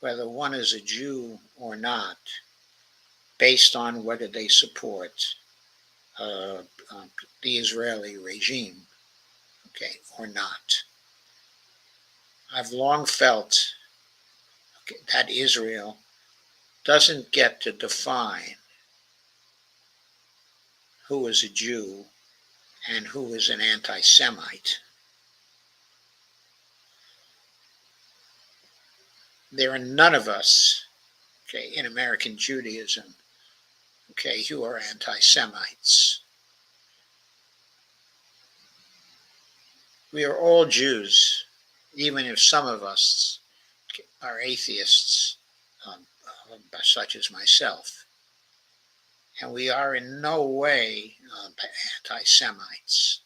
whether one is a Jew or not based on whether they support the Israeli regime, or not. I've long felt that Israel doesn't get to define who is a Jew and who is an anti-Semite. There are none of us, in American Judaism, who are anti-Semites. We are all Jews, even if some of us are atheists, such as myself. And we are in no way anti-Semites.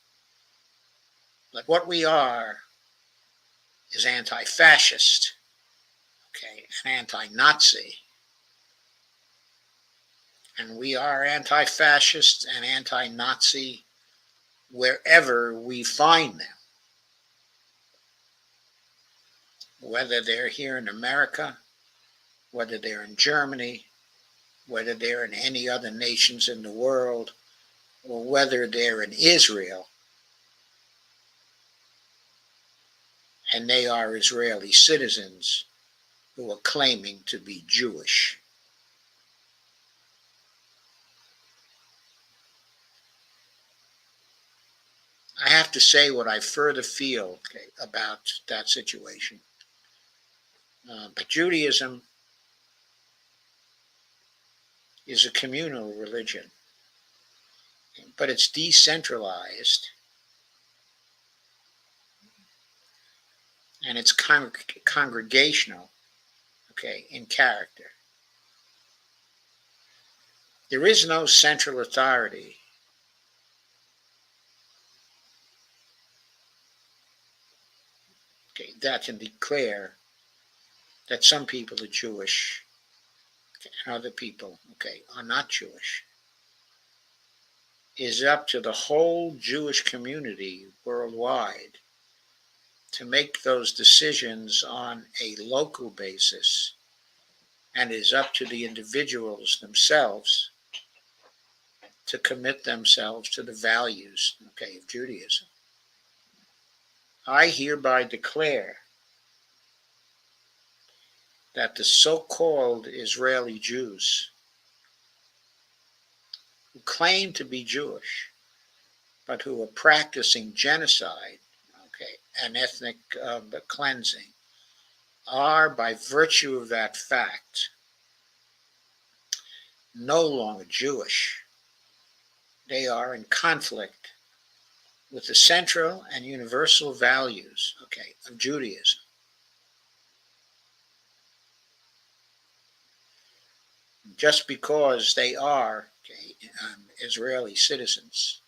But what we are is anti-fascist, and anti-Nazi. And we are anti-fascist and anti-Nazi wherever we find them. Whether they're here in America, whether they're in Germany, whether they're in any other nations in the world, or whether they're in Israel, and they are Israeli citizens who are claiming to be Jewish. I have to say what I further feel about that situation. But Judaism is a communal religion, but it's decentralized, and it's congregational, in character. There is no central authority that can declare that some people are Jewish, and other people, are not Jewish, is up to the whole Jewish community worldwide to make those decisions on a local basis, and is up to the individuals themselves to commit themselves to the values, of Judaism. I hereby declare that the so-called Israeli Jews who claim to be Jewish, but who are practicing genocide, and ethnic cleansing, are, by virtue of that fact, no longer Jewish. They are in conflict with the central and universal values, of Judaism. Just because they are Israeli citizens,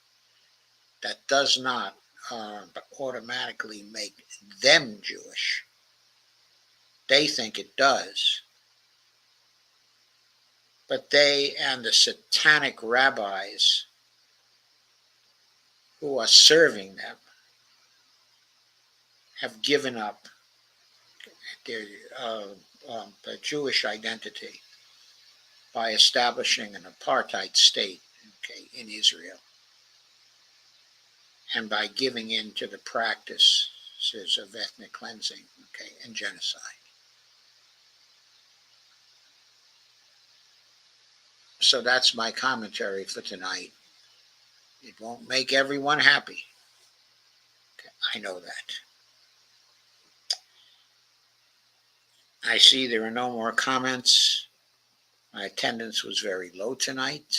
that does not automatically make them Jewish. They think it does. But they and the satanic rabbis who are serving them have given up their Jewish identity by establishing an apartheid state, in Israel, and by giving in to the practices of ethnic cleansing, and genocide. So that's my commentary for tonight. It won't make everyone happy. I know that. I see there are no more comments. My attendance was very low tonight.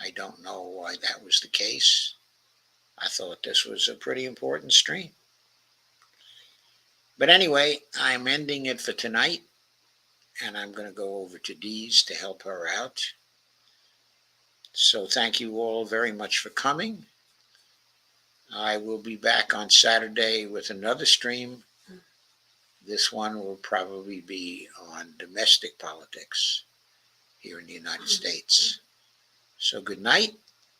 I don't know why that was the case. I thought this was a pretty important stream. But anyway, I'm ending it for tonight, and I'm going to go over to Dee's to help her out. So thank you all very much for coming. I will be back on Saturday with another stream. This one will probably be on domestic politics here in the United States. So good night,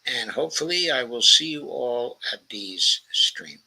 and hopefully I will see you all at Dee's stream.